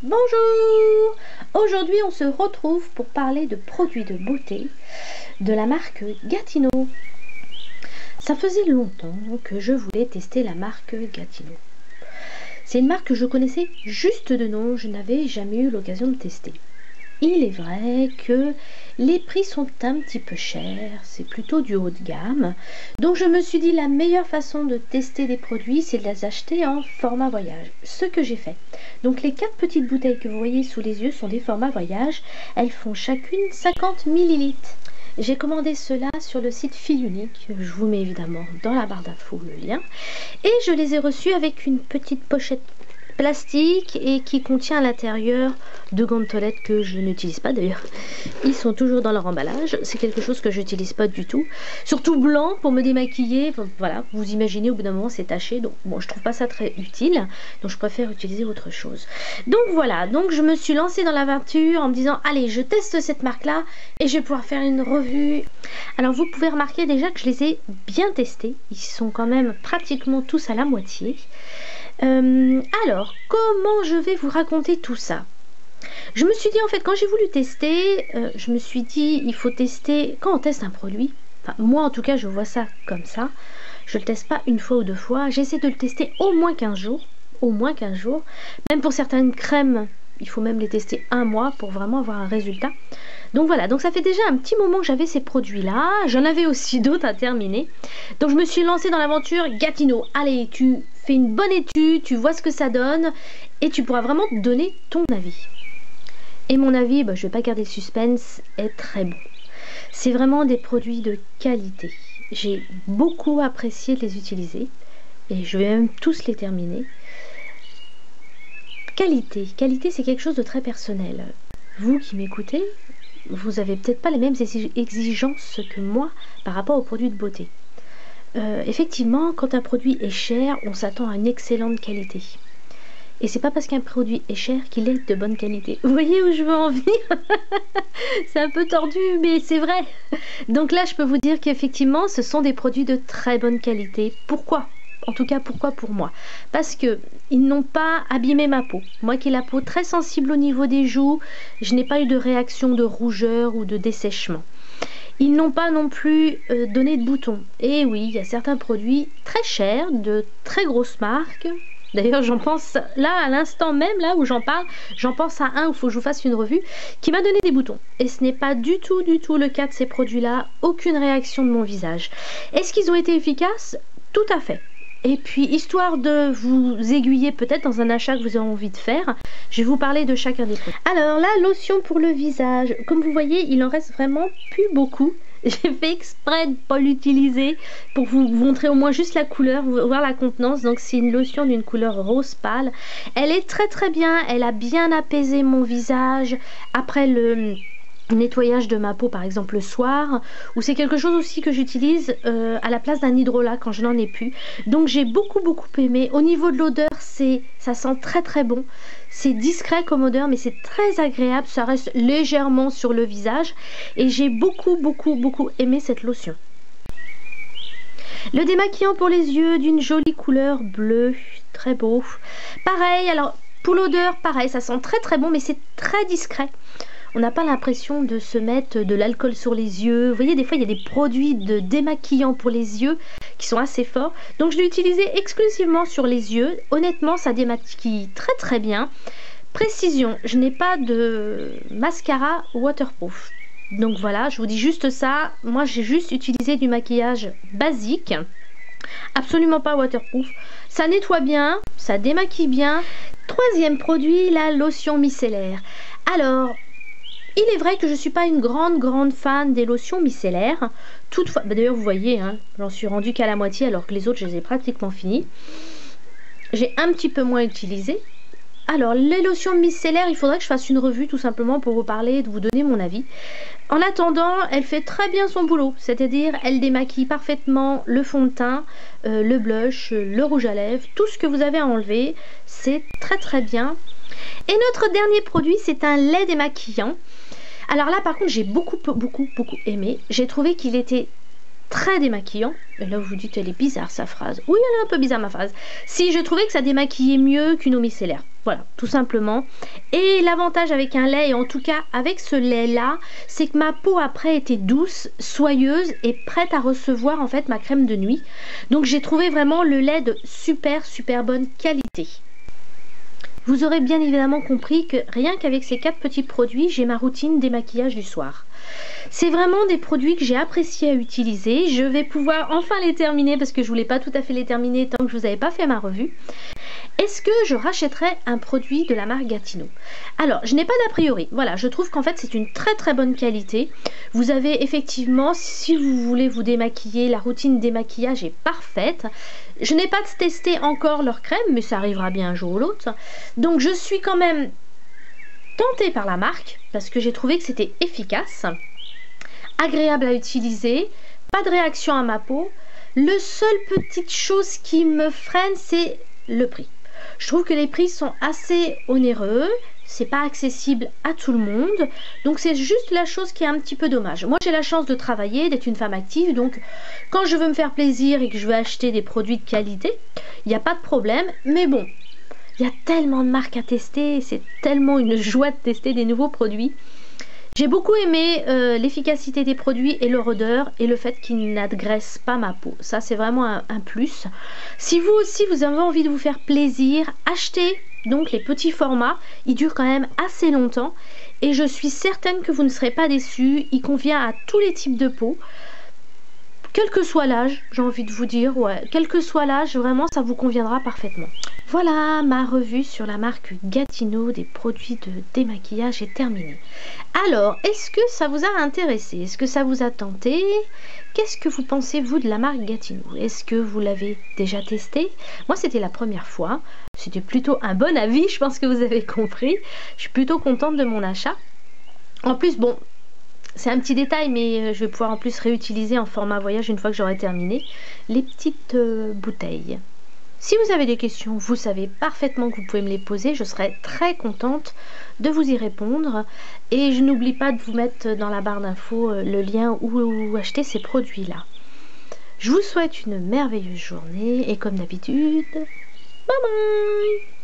Bonjour! Aujourd'hui on se retrouve pour parler de produits de beauté de la marque Gatineau. Ça faisait longtemps que je voulais tester la marque Gatineau. C'est une marque que je connaissais juste de nom, je n'avais jamais eu l'occasion de tester. Il est vrai que les prix sont un petit peu chers, c'est plutôt du haut de gamme. Donc je me suis dit la meilleure façon de tester des produits, c'est de les acheter en format voyage. Ce que j'ai fait. Donc les 4 petites bouteilles que vous voyez sous les yeux sont des formats voyage. Elles font chacune 50 ml. J'ai commandé cela sur le site Fil Unique. Je vous mets évidemment dans la barre d'infos le lien. Et je les ai reçus avec une petite pochette plastique et qui contient à l'intérieur deux gants de toilette que je n'utilise pas d'ailleurs. Ils sont toujours dans leur emballage. C'est quelque chose que j'utilise pas du tout. Surtout blanc pour me démaquiller. Enfin, voilà, vous imaginez au bout d'un moment c'est taché. Donc bon, je trouve pas ça très utile. Donc je préfère utiliser autre chose. Donc voilà, donc je me suis lancée dans l'aventure en me disant allez, je teste cette marque là et je vais pouvoir faire une revue. Alors vous pouvez remarquer déjà que je les ai bien testés. Ils sont quand même pratiquement tous à la moitié. Alors, comment je vais vous raconter tout ça? Je me suis dit, en fait, quand j'ai voulu tester, je me suis dit, il faut tester, quand on teste un produit, enfin, moi en tout cas, je vois ça comme ça, je le teste pas une fois ou deux fois, j'essaie de le tester au moins 15 jours, même pour certaines crèmes, il faut même les tester un mois pour vraiment avoir un résultat. Donc voilà, donc ça fait déjà un petit moment que j'avais ces produits-là, j'en avais aussi d'autres à terminer. Donc je me suis lancée dans l'aventure Gatineau. Allez, tu fais une bonne étude, tu vois ce que ça donne et tu pourras vraiment te donner ton avis. Et mon avis, je ne vais pas garder le suspense, est très bon. C'est vraiment des produits de qualité. J'ai beaucoup apprécié de les utiliser et je vais même tous les terminer. Qualité c'est quelque chose de très personnel. Vous qui m'écoutez, vous avez peut-être pas les mêmes exigences que moi par rapport aux produits de beauté. Effectivement, quand un produit est cher, on s'attend à une excellente qualité. Et c'est pas parce qu'un produit est cher qu'il est de bonne qualité. Vous voyez où je veux en venir? C'est un peu tordu, mais c'est vrai. Donc là, je peux vous dire qu'effectivement, ce sont des produits de très bonne qualité. Pourquoi? En tout cas, pourquoi pour moi? Parce que ils n'ont pas abîmé ma peau. Moi qui ai la peau très sensible au niveau des joues, je n'ai pas eu de réaction de rougeur ou de dessèchement. Ils n'ont pas non plus donné de boutons. Et oui, il y a certains produits très chers, de très grosses marques. D'ailleurs, j'en pense là, à l'instant même, là où j'en parle, j'en pense à un où il faut que je vous fasse une revue, qui m'a donné des boutons. Et ce n'est pas du tout le cas de ces produits-là. Aucune réaction de mon visage. Est-ce qu'ils ont été efficaces? Tout à fait. Et puis, histoire de vous aiguiller peut-être dans un achat que vous avez envie de faire, je vais vous parler de chacun des produits. Alors, la lotion pour le visage, comme vous voyez, il en reste vraiment plus beaucoup. J'ai fait exprès de ne pas l'utiliser pour vous montrer au moins juste la couleur, voir la contenance. Donc c'est une lotion d'une couleur rose pâle. Elle est très bien, elle a bien apaisé mon visage après le nettoyage de ma peau par exemple le soir, ou c'est quelque chose aussi que j'utilise à la place d'un hydrolat quand je n'en ai plus. Donc j'ai beaucoup aimé. Au niveau de l'odeur, ça sent très bon. C'est discret comme odeur mais c'est très agréable, ça reste légèrement sur le visage et j'ai beaucoup aimé cette lotion. Le démaquillant pour les yeux d'une jolie couleur bleue, très beau. Pareil, alors pour l'odeur, pareil, ça sent très bon mais c'est très discret. On n'a pas l'impression de se mettre de l'alcool sur les yeux. Vous voyez, des fois, il y a des produits de démaquillant pour les yeux qui sont assez forts. Donc, je l'ai utilisé exclusivement sur les yeux. Honnêtement, ça démaquille très bien. Précision, je n'ai pas de mascara waterproof. Donc, voilà, je vous dis juste ça. Moi, j'ai juste utilisé du maquillage basique. Absolument pas waterproof. Ça nettoie bien, ça démaquille bien. Troisième produit, la lotion micellaire. Alors, il est vrai que je ne suis pas une grande fan des lotions micellaires. Toutefois, d'ailleurs vous voyez, j'en suis rendue qu'à la moitié alors que les autres je les ai pratiquement finis. J'ai un petit peu moins utilisé. Alors les lotions micellaires, il faudrait que je fasse une revue tout simplement pour vous parler, de vous donner mon avis. En attendant, elle fait très bien son boulot, c'est-à-dire elle démaquille parfaitement le fond de teint, le blush, le rouge à lèvres, tout ce que vous avez à enlever. C'est très bien. Et notre dernier produit, c'est un lait démaquillant. Alors là par contre j'ai beaucoup aimé. J'ai trouvé qu'il était très démaquillant. Et là vous vous dites elle est bizarre sa phrase. Oui, elle est un peu bizarre ma phrase. Si, je trouvais que ça démaquillait mieux qu'une eau micellaire. Voilà, tout simplement. Et l'avantage avec un lait, et en tout cas avec ce lait-là, c'est que ma peau après était douce, soyeuse et prête à recevoir en fait ma crème de nuit. Donc j'ai trouvé vraiment le lait de super bonne qualité. Vous aurez bien évidemment compris que rien qu'avec ces 4 petits produits, j'ai ma routine démaquillage du soir. C'est vraiment des produits que j'ai apprécié à utiliser. Je vais pouvoir enfin les terminer parce que je voulais pas tout à fait les terminer tant que je vous avais pas fait ma revue. Est-ce que je rachèterais un produit de la marque Gatineau? Alors, je n'ai pas d'a priori. Voilà, je trouve qu'en fait, c'est une très bonne qualité. Vous avez effectivement, si vous voulez vous démaquiller, la routine démaquillage est parfaite. Je n'ai pas testé encore leur crème, mais ça arrivera bien un jour ou l'autre. Donc, je suis quand même tentée par la marque parce que j'ai trouvé que c'était efficace, agréable à utiliser, pas de réaction à ma peau. Le seul petite chose qui me freine, c'est le prix. Je trouve que les prix sont assez onéreux, c'est pas accessible à tout le monde, donc c'est juste la chose qui est un petit peu dommage. Moi j'ai la chance de travailler, d'être une femme active, donc quand je veux me faire plaisir et que je veux acheter des produits de qualité, il n'y a pas de problème, mais bon, il y a tellement de marques à tester, c'est tellement une joie de tester des nouveaux produits. J'ai beaucoup aimé l'efficacité des produits et leur odeur et le fait qu'ils n'agressent pas ma peau. Ça, c'est vraiment un plus. Si vous aussi, vous avez envie de vous faire plaisir, achetez donc les petits formats. Ils durent quand même assez longtemps et je suis certaine que vous ne serez pas déçus. Il convient à tous les types de peau. Quel que soit l'âge, j'ai envie de vous dire, ouais, quel que soit l'âge, vraiment, ça vous conviendra parfaitement. Voilà, ma revue sur la marque Gatineau des produits de démaquillage est terminée. Alors, est-ce que ça vous a intéressé? Est-ce que ça vous a tenté? Qu'est-ce que vous pensez, vous, de la marque Gatineau? Est-ce que vous l'avez déjà testé? Moi, c'était la première fois. C'était plutôt un bon avis, je pense que vous avez compris. Je suis plutôt contente de mon achat. En plus, bon, c'est un petit détail, mais je vais pouvoir en plus réutiliser en format voyage une fois que j'aurai terminé les petites bouteilles. Si vous avez des questions, vous savez parfaitement que vous pouvez me les poser. Je serai très contente de vous y répondre. Et je n'oublie pas de vous mettre dans la barre d'infos le lien où acheter ces produits-là. Je vous souhaite une merveilleuse journée et comme d'habitude, bye bye!